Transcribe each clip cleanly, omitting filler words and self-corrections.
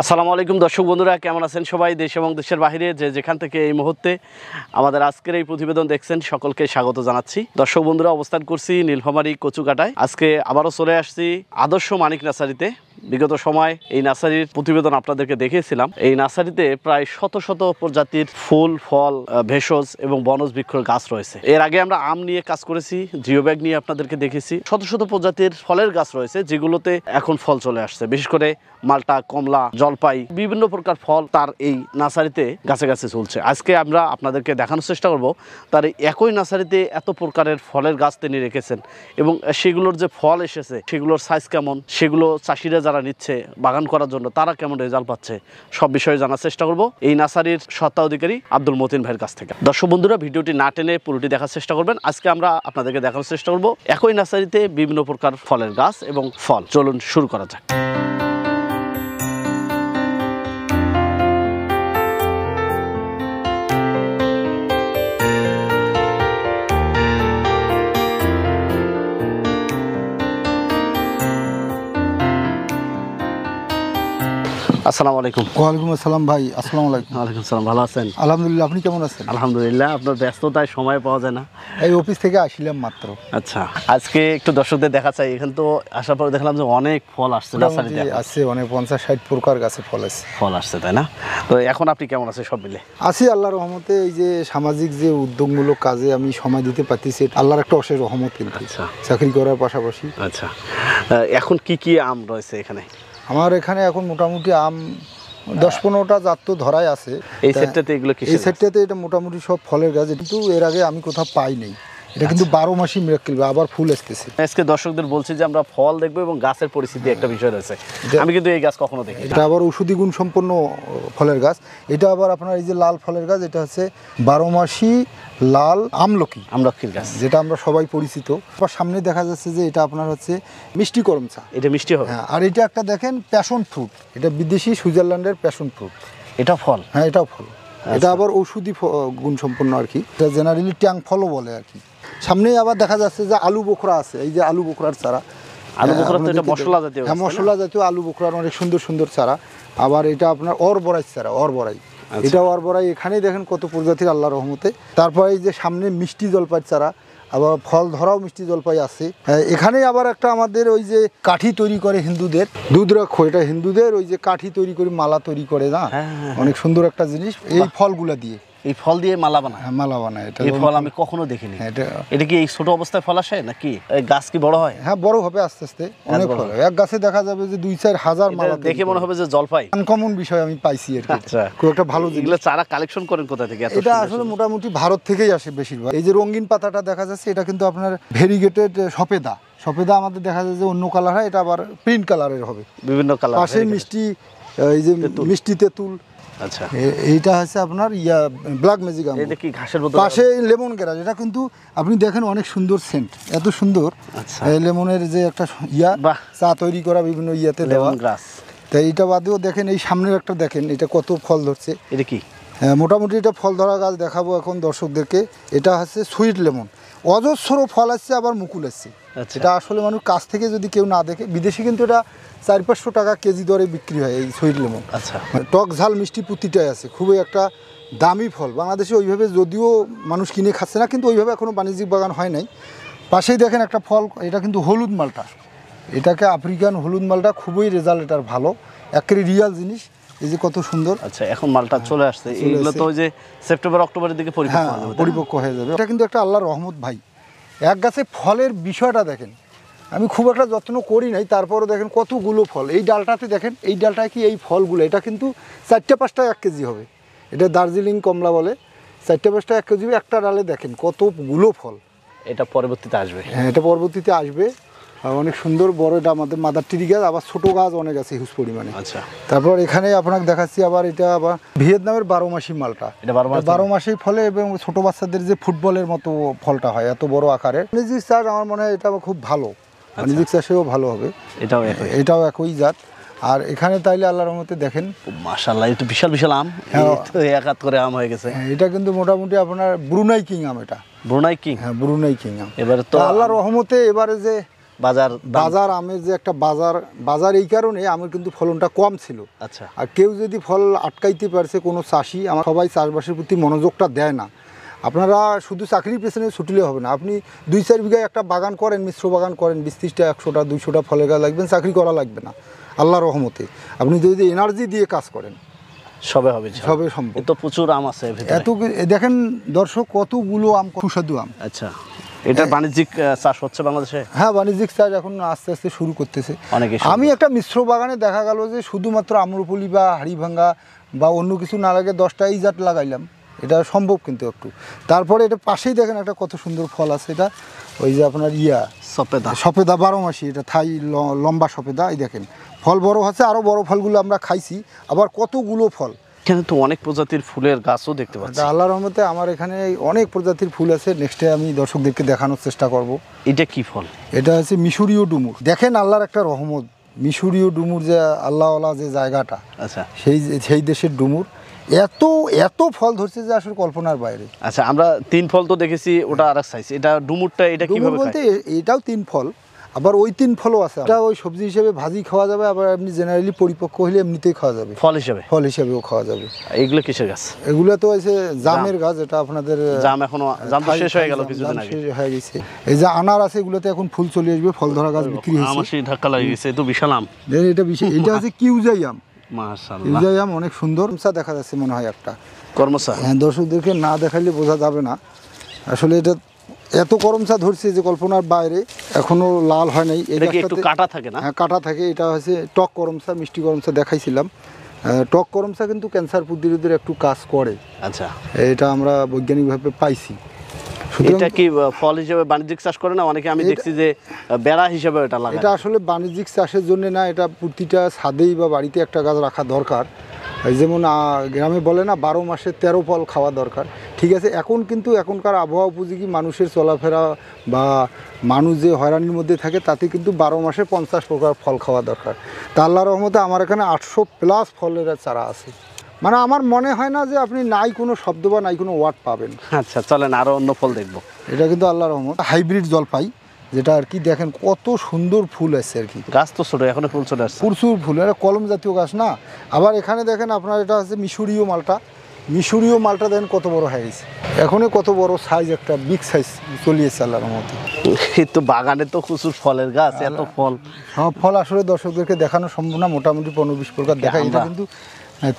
আসসালামু আলাইকুম দর্শক বন্ধুরা, কেমন আছেন সবাই? দেশ এবং দেশের বাইরে যে যেখান থেকে এই মুহূর্তে আমাদের আজকের এই প্রতিবেদন দেখছেন সকলকে স্বাগত জানাচ্ছি। দর্শক বন্ধুরা, অবস্থান করছি নীলফামারী কচুকাটায়। আজকে আবারও চলে আসছি আদর্শ মানিক নার্সারিতে। বিগত সময় এই নার্সারির প্রতিবেদন আপনাদেরকে দেখিয়েছিলাম। এই নার্সারিতে প্রায় শত শত প্রজাতির ফুল, ফল, ভেষজ এবং বনজ বৃক্ষের গাছ রয়েছে। এর আগে আমরা আম নিয়ে কাজ করেছি, জিও ব্যাগ নিয়ে আপনাদেরকে দেখেছি। শত শত প্রজাতির ফলের গাছ রয়েছে যেগুলোতে এখন ফল চলে আসছে, বিশেষ করে মালটা, কমলা, জলপাই, বিভিন্ন প্রকার ফল তার এই নার্সারিতে গাছে গাছে চলছে। আজকে আমরা আপনাদেরকে দেখানোর চেষ্টা করব তার একই নার্সারিতে এত প্রকারের ফলের গাছ তিনি রেখেছেন এবং সেগুলোর যে ফল এসেছে সেগুলোর সাইজ কেমন, সেগুলো চাষিরা যারা নিচ্ছে বাগান করার জন্য তারা কেমন রেজাল্ট পাচ্ছে, সব বিষয়ে জানার চেষ্টা করব এই নার্সারির স্বত্বাধিকারী আব্দুল মতিন ভাইয়ের কাছ থেকে। দর্শক বন্ধুরা, ভিডিওটি না টেনে পুরোটি দেখার চেষ্টা করবেন। আজকে আমরা আপনাদেরকে দেখানোর চেষ্টা করব একই নার্সারিতে বিভিন্ন প্রকার ফলের গাছ এবং ফল। চলুন শুরু করা যাক। আসসালামু আলাইকুম। ওয়ালাইকুম আসসালাম ভাই। আসসালামু আলাইকুম। ওয়ালাইকুম সালাম। ভালো আছেন? আলহামদুলিল্লাহ, আপনি কেমন আছেন? আলহামদুলিল্লাহ। আপনার ব্যস্ততায় সময় পাওয়া যায় না। এই অফিস থেকে আসলাম মাত্র। আচ্ছা, আজকে একটু দর্শকদের দেখা চাই। এখানে তো আসার পর দেখলাম যে অনেক ফল আসছে নার্সারিতে। আছে অনেক 50-60 প্রকার গাছে ফল আসছে, তাই না? তো এখন আপনি কেমন আছেন সব মিলে? আছি আল্লাহর রহমতে। এই যে সামাজিক যে উদ্যোগমূলক কাজে আমি সময় দিতে পারতেছি, আল্লাহর একটা অশেষ রহমত। কিন্তু আচ্ছা, চাকরি করার পাশাপাশি। আচ্ছা, এখন কি কি আম রয়েছে এখানে? আমার এখানে এখন মোটামুটি আম 10-15টা জাত তো ধরাই আছে। এই সেটটাতে এগুলো কি? এই সেটটাতে এটা মোটামুটি সব ফলের গাছ, কিন্তু এর আগে আমি কোথাও পাই নাই। এটা কিন্তু 12 মাসই মিরাক্কেল, আবার ফুল আসতেছে। আজকে দর্শকদের বলছি যে আমরা ফল দেখবো এবং গাছের পরিস্থিতি একটা বিষয় রয়েছে। আমি কিন্তু এই গাছ কখনো দেখি। এটা আবার ঔষধি গুণ সম্পন্ন ফলের গাছ। এটা আবার আপনার এই যে লাল ফলের গাছ, এটা হচ্ছে 12 মাসি লাল আমলকির গাছ, যেটা আমরা সবাই পরিচিত। আবার সামনে দেখা যাচ্ছে যে এটা আপনার হচ্ছে মিষ্টি করমচা। এটা মিষ্টি হবে। হ্যাঁ, আর এটা একটা দেখেন প্যাশন ফ্রুট। এটা বিদেশি সুইজারল্যান্ডের প্যাশন ফ্রুট। এটা ফল? হ্যাঁ, এটাও ফল। এটা আবার ঔষধি গুণ সম্পন্ন আর কি। এটা জেনারেলি ট্যাং ফলও বলে আর কি। সামনেই আবার দেখা যাচ্ছে যে আলু বোখরা আছে। এই যে আলু বোখরার চারা। আলু বোখরা তো এটা মশলা জাতীয়। হ্যাঁ, মশলা জাতীয় আলু বোখরার অনেক সুন্দর সুন্দর চারা। আবার এটা আপনার অরবরাই চারা, অরবরাই। এটা অরবরাই। এখানেই দেখেন কত প্রজাতির, আল্লাহর রহমতে। তারপরে এই যে সামনে মিষ্টি জলপাই চারা, আবার ফল ধরাও মিষ্টি জলপাই আছে। এখানেই আবার একটা আমাদের ওই যে কাঠি তৈরি করে হিন্দুদের, দুধরাক্ষ, এটা হিন্দুদের ওই যে কাঠি তৈরি করে মালা তৈরি করে না, অনেক সুন্দর একটা জিনিস। এই ফলগুলা দিয়ে, এই ফল দিয়ে মালা বানায়? হ্যাঁ, মালা বানায়। এটা এই ফল আমি কখনো দেখিনি। এটা কি এই ছোট অবস্থায় ফল আসে নাকি গাছ কি বড় হয়? হ্যাঁ, বড় হবে আস্তে আস্তে, অনেক ফল। এক গাছে দেখা যাবে যে 2-4 হাজার মালা। দেখে মনে হবে যে জলপাই। আনকমন বিষয় আমি পাইছি আর কি। আচ্ছা, খুব একটা ভালো জিনিস। এগুলো চারা কালেকশন করেন কোথা থেকে? এটা আসলে মোটামুটি ভারত থেকেই আসে বেশিরভাগ। এই যে রঙিন পাতাটা দেখা যাচ্ছে, এটা কিন্তু আপনার ভেরিগেটেড সফেদা। সফেদা আমাদের দেখা যায় যে অন্য কালার হয়, এটা আবার প্রিন্ট কালারের হবে, বিভিন্ন কালার। পাশে মিষ্টি, এই যে মিষ্টি তেঁতুল। আচ্ছা, এইটা হচ্ছে আপনার ব্ল্যাক ম্যাজিক আম। এটা কি ঘাসের মতো? পাশে লেমন গ্রাস। এটা কিন্তু আপনি দেখেন অনেক সুন্দর সেন্ট, এত সুন্দর। আচ্ছা, লেমনের যে একটা চা তৈরি করা বিভিন্ন ইয়াতে দেওয়া। তাই এটা বাদেও দেখেন এই সামনের একটা দেখেন, এটা কত ফল ধরছে। এটা কি? মোটামুটি এটা ফল ধরা গাছ দেখাবো এখন দর্শকদেরকে। এটা হচ্ছে সুইট লেমন। অজস্র ফল আসছে, আবার মুকুল আসছে। এটা আসলে মানুষ কাছ থেকে যদি কেউ না দেখে, বিদেশে কিন্তু এটা 400-500 টাকা কেজি দরে বিক্রি হয় এই সুইট লেমন। আচ্ছা, টক ঝাল মিষ্টি প্রতিটাই আছে। খুবই একটা দামি ফল। বাংলাদেশে ওইভাবে যদিও মানুষ কিনে খাচ্ছে না, কিন্তু ওইভাবে এখনও বাণিজ্যিক বাগান হয় নাই। পাশেই দেখেন একটা ফল, এটা কিন্তু হলুদ মালটা। এটাকে আফ্রিকান হলুদ মালটা। খুবই রেজাল্ট এটার ভালো, একেবারে রিয়াল জিনিস। এই যে কত সুন্দর। আচ্ছা, এখন মালটা চলে আসছে। এগুলো তো ওই যে সেপ্টেম্বর অক্টোবরের দিকে পরিপক্ক হয়ে যাবে। এটা কিন্তু একটা আল্লাহর রহমত ভাই। এক গাছে ফলের বিষয়টা দেখেন, আমি খুব একটা যত্ন করি নাই, তারপরও দেখেন কতগুলো ফল। এই ডালটাতে দেখেন, এই ডালটায় কি এই ফলগুলো, এটা কিন্তু 4টা-5টা 1 কেজি হবে। এটা দার্জিলিং কমলা বলে। 4টা-5টা 1 কেজি হবে একটা ডালে। দেখেন কতগুলো ফল। এটা পরবর্তীতে আসবে। হ্যাঁ, এটা পরবর্তীতে আসবে। অনেক সুন্দর বড়। এটা আমাদের মাদার ট্রি গাছ। আবার ছোটো গাছ অনেক আছে হিউজ পরিমাণে। আচ্ছা, তারপর এখানে আপনাকে দেখাচ্ছি আবার এটা আবার ভিয়েতনামের 12 মাসি মালটা। এটা 12 মাসেই ফলে এবং ছোটো বাচ্চাদের যে ফুটবলের মতো ফলটা হয়, এত বড় আকারের। বাণিজ্যিক চাষ আমার মনে হয় এটা খুব ভালো, বাণিজ্যিক চাষেও ভালো হবে। এটাও একই জাত। আর এখানে তাইলে আল্লাহর রহমতে দেখেন, মাশাআল্লাহ, এটা বিশাল বিশাল আম। এক হাত করে আম হয়ে গেছে। এটা কিন্তু মোটামুটি আপনার ব্রুনাই কিং আম। এটা ব্রুনাই কিং? হ্যাঁ, ব্রুনাই কিং আম। এবারে তো আল্লাহর রহমতে এবারে যে বাজার বাজার আমের যে একটা বাজার এই কারণে আমের কিন্তু ফলনটা কম ছিল। আচ্ছা, আর কেউ যদি ফল আটকাইতে পারছে কোনো চাষি, আমার সবাই চাষবাসের প্রতি মনোযোগটা দেয় না। আপনারা শুধু চাকরির পেছনে ছুটলে হবে না, আপনি 2-4 বিঘায় একটা বাগান করেন, মিশ্র বাগান করেন, 20-30টা 100টা 200টা ফলের গাছ লাগবেন, চাকরি করা লাগবে না আল্লাহর রহমতে। আপনি যদি এনার্জি দিয়ে কাজ করেন সবে হবে, সবে সম্ভব। তো প্রচুর আম আছে ভিতরে। এত দেখেন দর্শক কতগুলো আম, সুস্বাদু আম। আচ্ছা, এটা বাণিজ্যিক চাষ হচ্ছে বাংলাদেশে? হ্যাঁ, বাণিজ্যিক চাষ এখন আস্তে আস্তে শুরু করতেছে। অনেকে আমি একটা মিশ্র বাগানে দেখা গেল যে শুধুমাত্র আম্রপলি বা হাড়িভাঙ্গা বা অন্য কিছু না লাগে 10টা এই জাত লাগাইলাম, এটা সম্ভব কিন্তু একটু। তারপরে এটা পাশেই দেখেন একটা কত সুন্দর ফল আছে, এটা ওই যে আপনার সফেদা 12 মাসি, এটা থাই লম্বা সফেদা। এই দেখেন ফল বড় হচ্ছে, আরও বড় ফলগুলো আমরা খাইছি, আবার কতগুলো ফল। এখানে তো অনেক প্রজাতির ফুলের গাছও দেখতে পাচ্ছি। আল্লাহর রহমতে আমার এখানে অনেক প্রজাতির ফুল আছে, নেক্সটে আমি দর্শকদেরকে দেখানোর চেষ্টা করব। এটা কি ফল? এটা হচ্ছে মিশরীয় ডুমুর। দেখেন আল্লাহর একটা রহমত, মিশরীয় ডুমুর যে আল্লাহওয়ালা যে জায়গাটা, আচ্ছা, সেই দেশের ডুমুর এত এত ফল ধরছে যে আসলে কল্পনার বাইরে। আচ্ছা, আমরা 3 ফল তো দেখেছি, ওটা আরেক সাইজ। এটা ডুমুরটা, এটা কিভাবে বলতে এটাও 3 ফল, আবার ওই 3 ফলও আছে। এটা ওই সবজি হিসেবে ভাজি খাওয়া যাবে, আবার এমনি জেনারেলি পরিপক্ক হলে এমনিতেই খাওয়া যাবে, ফল হিসেবেও খাওয়া যাবে। এইগুলো কিসের গাছ? এগুলো তো হচ্ছে জামের গাছ, এটা আপনাদের জাম এখনো জাম তো শেষ হয়ে গেল কিছুদিন আগে। শেষ হয়ে গেছে। এই যে আনার আছে, এগুলোতে এখন ফুল চলে আসবে, ফল ধরা গাছ বিক্রি হয়েছে। আমার সেই ধাক্কা লাগে গেছে, তো বিশাল আম। এটা বিশেষ, এটা হচ্ছে কিউজাই আম। মাশাআল্লাহ, কিউজাই আম অনেক সুন্দর। দেখা যাচ্ছে মনে হয় একটা কর্মসা। হ্যাঁ, দর্শকদেরকে না দেখাইলে বোঝা যাবে না আসলে এটা এত করমচা ধরছে যে কল্পনার বাইরে। এখনো লাল হয় নাই। এটা কি একটু কাটা থাকে না? হ্যাঁ, কাটা থাকে। এটা হচ্ছে টক করমচা, মিষ্টি করমচা দেখাইছিলাম। টক করমচা কিন্তু ক্যান্সার প্রতিরোধের একটু কাজ করে। আচ্ছা, এটা আমরা বৈজ্ঞানিকভাবে পাইছি। এটা কি ফল হিসেবে বাণিজ্যিক চাষ করে না অনেকে? আমি দেখছি যে বেড়া হিসেবে এটা লাগায়। এটা আসলে বাণিজ্যিক চাষের জন্য না, এটা প্রতিটা ছাদেই বা বাড়িতে একটা গাছ রাখা দরকার। যেমন গ্রামে বলে না 12 মাসে 13 ফল খাওয়া দরকার, ঠিক আছে। এখন কিন্তু এখনকার আবহাওয়া উপযোগী মানুষের চলাফেরা বা মানুষ যে হয়রানির মধ্যে থাকে, তাতে কিন্তু 12 মাসে 50 প্রকার ফল খাওয়া দরকার। তা আল্লাহর রহমতে আমার এখানে 800+ ফলের চারা আছে। মানে আমার মনে হয় না যে আপনি নাই কোনো শব্দ বা নাই কোনো ওয়ার্ড পাবেন। আচ্ছা, চলেন আরো অন্য ফল দেখবো। এটা কিন্তু আল্লাহর রহমত হাইব্রিড জলপাই, যেটা আর কি দেখেন কত সুন্দর ফুল আসছে আর কি। গাছ তো ছোট, এখনো ফুল চলে আসছে, প্রচুর ফুল। এটা কলম জাতীয় গাছ না। আবার এখানে দেখেন আপনার এটা হচ্ছে মিশরীয় মালটা। মিশরীয় মালটা দেখেন কত বড় হয়ে গেছে, এখনই কত বড় সাইজ, একটা বিগ সাইজ চলিয়েছে আল্লাহর মধ্যে। তো বাগানে তো প্রচুর ফলের গাছ, এত ফল। সব ফল আসলে দর্শকদেরকে দেখানো সম্ভব না, মোটামুটি 15-20 প্রকার দেখাই। এটা কিন্তু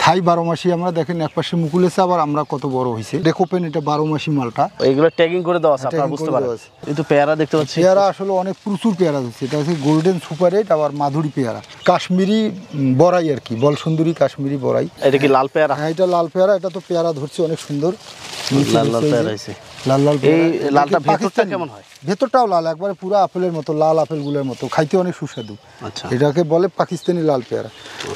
থাই 12 মাসি। আমরা দেখেন একপাশে মুকুল এসে, আবার আমরা কত বড় হয়েছে দেখোপেন। এটা 12 মাসি মালটা, এগুলো ট্যাগিং করে দেওয়া আছে, আপনারা বুঝতে পারেন। এই তো পেয়ারা দেখতে পাচ্ছি। পেয়ারা আসলে অনেক প্রচুর পেয়ারা হচ্ছে। এটা হচ্ছে গোল্ডেন সুপার 8, আবার মাধুরী পেয়ারা, কাশ্মীরি বড়াই আর কি, বল সুন্দরী কাশ্মীরি বড়াই। এটা কি লাল পেয়ারা? হ্যাঁ, এটা লাল পেয়ারা। এটা তো পেয়ারা ধরছে অনেক সুন্দর, লাল লাল পেয়ারা হয়েছে। লাল লাল এই লালটা ভেতরটা কেমন হয়? ভেতরটাও লাল, একবারে পুরো আপেলের মতো, লাল আপেলগুলোর মতো, খাইতে অনেক সুস্বাদু। আচ্ছা, এটাকে বলে পাকিস্তানি লাল পেয়ারা।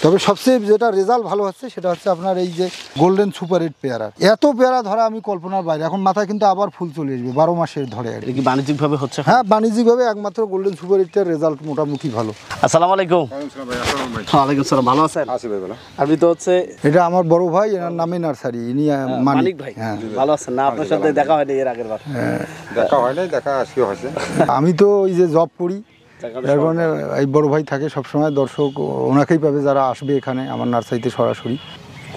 তবে সবচেয়ে যেটা রেজাল্ট ভালো হচ্ছে সেটা হচ্ছে আপনার এই যে গোল্ডেন সুপার 8 পেয়ারা। এত পেয়ারা ধরা আমি কল্পনার বাইরে। এখন মাথায় কিন্তু আবার ফুল চলে আসবে, 12 মাসের ধরে আর এটা কি বাণিজ্যিকভাবে হচ্ছে? হ্যাঁ, বাণিজ্যিকভাবে একমাত্র গোল্ডেন সুপার 8-টার রেজাল্ট মোটামুটি ভালো। আসসালামু আলাইকুম। ওয়ালাইকুম সালাম, ভালো আছেন? আমি তো হচ্ছে এটা আমার বড় ভাই, এনার নামে নার্সারি, ইনি মানিক ভাই। হ্যাঁ, ভালো আছেন না? আপনার সাথে দেখা হয়নি এর আগের বার। দেখা হয় নাই, দেখা আজকে হয়েছে। আমি তো ওই যে জব করি, এর কারণে এই বড় ভাই থাকে সবসময়। দর্শক ওনাকেই পাবে যারা আসবে এখানে আমার নার্সারিতে সরাসরি।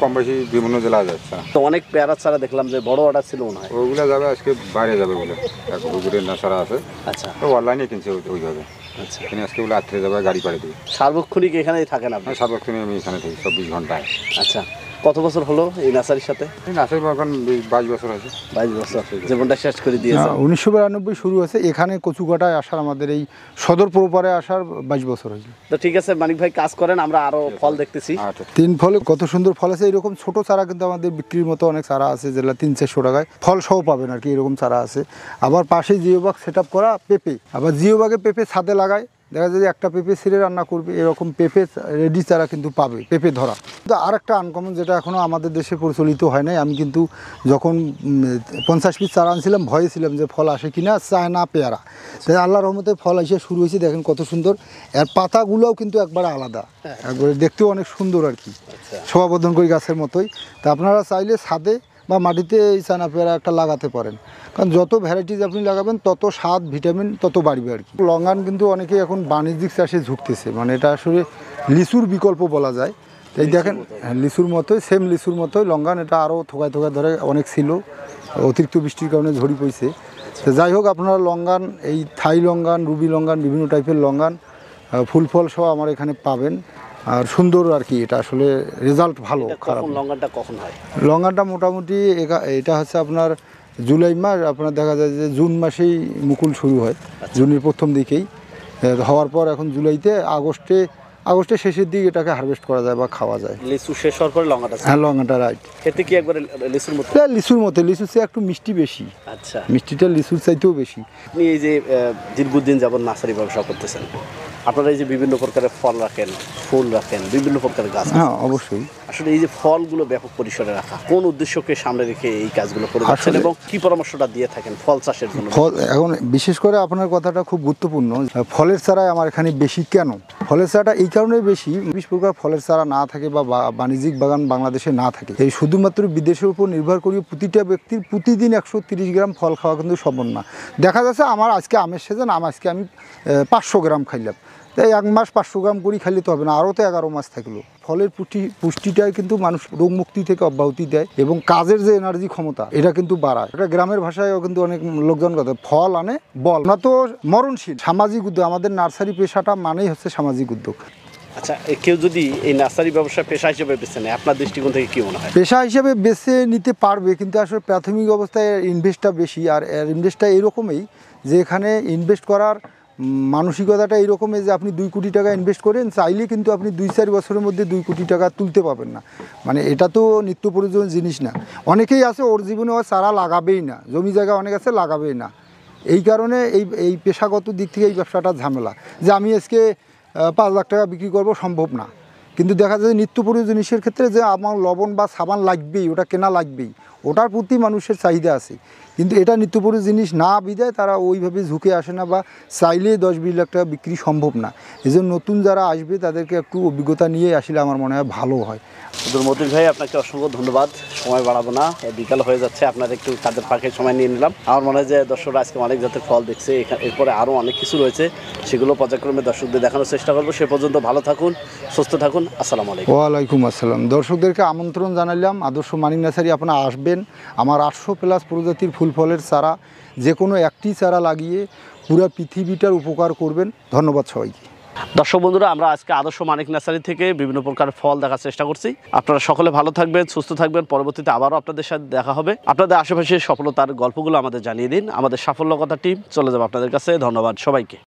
কম বেশি বিভিন্ন জেলায় যাচ্ছে। তো অনেক পেয়ারা ছাড়া দেখলাম যে বড় অর্ডার ছিল মনে হয়। ওইগুলো যাবে আজকে বাইরে যাবে বলে, ওগুলো নেশারা আছে। আচ্ছা, তো অনলাইনে কিনছে ওইভাবে। আচ্ছা, এখানে আজকে ওগুলো রাত্রে যাবে, গাড়ি পাড়ে দেবে। সার্বক্ষণিক এখানেই থাকেন আপনি? সার্বক্ষণিক আমি এখানে থাকি 24 ঘন্টায়। আচ্ছা, কত বছর হলো এই নার্সারির সাথে? এই নাচের এখন 22 বছর আছে। 22 বছর, জীবনটা শেষ করে দিয়েছে। 1992 শুরু হয়েছে। এখানে কচুকাটায় আসার, আমাদের এই সদর প্রপারে আসার 22 বছর হয়েছে। তো ঠিক আছে মানিক ভাই, কাজ করেন, আমরা আরো ফল দেখতেছি। আচ্ছা, 3 ফলে কত সুন্দর ফল আছে। এরকম ছোট চারা কিন্তু আমাদের বিক্রির মতো অনেক চারা আছে, যেগুলো 300-400 টাকায় ফল সহ পাবেন আর কি। এরকম চারা আছে। আবার পাশে জিওবাগ সেট আপ করা পেঁপে, আবার জিওবাগে পেঁপে ছাদে লাগায়, দেখা যায় যে একটা পেঁপে ছিঁড়ে রান্না করবে, এরকম পেঁপে রেডি চারা কিন্তু পাবে, পেঁপে ধরা। কিন্তু আর একটা আনকমন যেটা এখনও আমাদের দেশে প্রচলিত হয় নাই, আমি কিন্তু যখন 50 পিস চারা আনছিলাম ভয়ে ছিলাম যে ফল আসে কিনা, চায় না পেয়ারা। তাই আল্লাহর রহমতে ফল এসে শুরু হয়েছে। দেখেন কত সুন্দর। এর পাতাগুলোও কিন্তু একবারে আলাদা, একবারে দেখতেও অনেক সুন্দর আর কি, শোভাবর্ধন করি গাছের মতোই। তা আপনারা চাইলে ছাদে বা মাটিতে এই চায়না পেয়ারা একটা লাগাতে পারেন, কারণ যত ভ্যারাইটিস আপনি লাগাবেন তত স্বাদ ভিটামিন তত বাড়বে আর কি। লঙ্ঘান কিন্তু অনেকেই এখন বাণিজ্যিক চাষে ঝুঁকতেছে, মানে এটা আসলে লিচুর বিকল্প বলা যায়। এই দেখেন, হ্যাঁ, লিচুর মতোই, সেম লিচুর মতোই লঙ্ঘান, এটা আরও থোকায় থোকায় ধরে অনেক ছিল, অতিরিক্ত বৃষ্টির কারণে ঝড়ি পড়ছে। তো যাই হোক, আপনারা লঙ্ঘান, এই থাই লঙ্ঘান, রুবি লঙ্ঘান, বিভিন্ন টাইপের লঙ্ঘান ফুল ফল সহ আমার এখানে পাবেন। আর সুন্দর আর কি, এটা আসলে রেজাল্ট ভালো, খারাপ না। লঙ্ঘানটা কখন হয়? লঙ্ঘানটা মোটামুটি এটা হচ্ছে আপনার জুলাই মাস, আপনার দেখা যায় যে জুন মাসেই মুকুল শুরু হয়, জুনের প্রথম দিকেই হওয়ার পর এখন জুলাইতে আগস্টের শেষের দিকে এটাকে হারভেস্ট করা যায় বা খাওয়া যায়। লিচু শেষ হওয়ার পরে লঙ্ঘাটা, হ্যাঁ লঙ্ঘাটা রাইট। খেতে কি একবারে লিচুর মতো? লিচুর মতো, লিচুর চেয়ে একটু মিষ্টি বেশি, আচ্ছা, মিষ্টিটা লিচুর চাইতেও বেশি। আপনি এই যে দীর্ঘদিন যাবত নার্সারি ব্যবসা করতেছেন, আপনারা এই যে বিভিন্ন প্রকারের ফল রাখেন, ফুল রাখেন, বিভিন্ন প্রকারের গাছ, হ্যাঁ অবশ্যই। আসলে এই যে ফলগুলো ব্যাপক পরিসরে রাখা, কোন উদ্দেশ্যকে সামনে রেখে এই কাজগুলো করে যাচ্ছেন এবং কি পরামর্শটা দিয়ে থাকেন ফল চাষের জন্য? ফল এখন বিশেষ করে আপনার কথাটা খুব গুরুত্বপূর্ণ। ফলের চারাই আমার এখানে বেশি। কেন ফলের চারাটা এই কারণেই বেশি, 20 প্রকার ফলের চারা না থাকে বা বাণিজ্যিক বাগান বাংলাদেশে না থাকে, এই শুধুমাত্র বিদেশের উপর নির্ভর করে প্রতিটা ব্যক্তির প্রতিদিন 130 গ্রাম ফল খাওয়া কিন্তু সম্ভব না। দেখা যাচ্ছে আমার আজকে আমের সিজন, আজকে আমি 500 গ্রাম খাইলাম, তাই এক মাস 500 গ্রাম করে খাইলে তো হবে না, আরও তো 11 মাস থাকলো। ফলের পুষ্টিটাই কিন্তু মানুষ রোগ মুক্তি থেকে অব্যাহতি দেয় এবং কাজের যে এনার্জি ক্ষমতা এটা কিন্তু বাড়ায়। এটা গ্রামের ভাষায়ও কিন্তু অনেক লোকজন কথা, ফল আনে বল না, তো মরণশীল সামাজিক উদ্যোগ। আমাদের নার্সারি পেশাটা মানেই হচ্ছে সামাজিক উদ্যোগ। আচ্ছা, কেউ যদি এই নার্সারি ব্যবসা পেশা হিসেবে বেছে নেয়, আপনার দৃষ্টিকোণ থেকে কি মনে হয়? পেশা হিসেবে বেছে নিতে পারবে, কিন্তু আসলে প্রাথমিক অবস্থায় ইনভেস্টটা বেশি। আর ইনভেস্টটা এরকমই যে এখানে ইনভেস্ট করার মানসিকতাটা এইরকমই যে আপনি 2 কোটি টাকা ইনভেস্ট করেন, চাইলে কিন্তু আপনি 2-4 বছরের মধ্যে 2 কোটি টাকা তুলতে পারবেন না। মানে এটা তো নিত্য প্রয়োজনীয় জিনিস না। অনেকেই আছে ওর জীবনে ও চারা লাগাবেই না, জমি জায়গা অনেক আছে লাগাবেই না। এই কারণে এই পেশাগত দিক থেকে এই ব্যবসাটা ঝামেলা, যে আমি আজকে 5 লাখ টাকা বিক্রি করব, সম্ভব না। কিন্তু দেখা যায় নিত্য প্রয়োজনীয় জিনিসের ক্ষেত্রে যে আমার লবণ বা সাবান লাগবেই, ওটা কেনা লাগবেই, ওটার প্রতি মানুষের চাহিদা আছে। কিন্তু এটা নিত্য প্রয়োজনীয় জিনিস না বিধায় তারা ওইভাবে ঝুঁকে আসে না, বা চাইলে 10-20 লাখ টাকা বিক্রি সম্ভব না। এই জন্য নতুন যারা আসবে তাদেরকে একটু অভিজ্ঞতা নিয়ে আসলে আমার মনে হয় ভালো হয়। মতিন ভাই, আপনাকে অসংখ্য ধন্যবাদ। সময় বাড়াবো না, বিকাল হয়ে যাচ্ছে, আপনার একটু কাজের ফাঁকে সময় নিয়ে নিলাম। আমার মনে হয় যে দর্শকরা আজকে অনেক জাতের ফল দেখছে, এরপরে আরও অনেক কিছু রয়েছে, সেগুলো পর্যায়ক্রমে দর্শকদের দেখানোর চেষ্টা করবো। সে পর্যন্ত ভালো থাকুন, সুস্থ থাকুন, আসসালামু আলাইকুম। ওয়ালাইকুম আসসালাম। দর্শকদেরকে আমন্ত্রণ জানালাম, আদর্শ মানিক নার্সারি আপনারা আসবেন। আমার 800+ প্রজাতির ফুল ফলের চারা, যে কোনো একটি চারা লাগিয়ে পুরো পৃথিবীটার উপকার করবেন। ধন্যবাদ সবাইকে। দর্শক বন্ধুরা, আমরা আজকে আদর্শ মানিক নার্সারি থেকে বিভিন্ন প্রকার ফল দেখার চেষ্টা করছি। আপনারা সকলে ভালো থাকবেন, সুস্থ থাকবেন। পরবর্তীতে আবারও আপনাদের সাথে দেখা হবে। আপনাদের আশেপাশে সফলতার গল্পগুলো আমাদের জানিয়ে দিন, আমাদের সাফল্য কথা টিম চলে যাবে আপনাদের কাছে। ধন্যবাদ সবাইকে।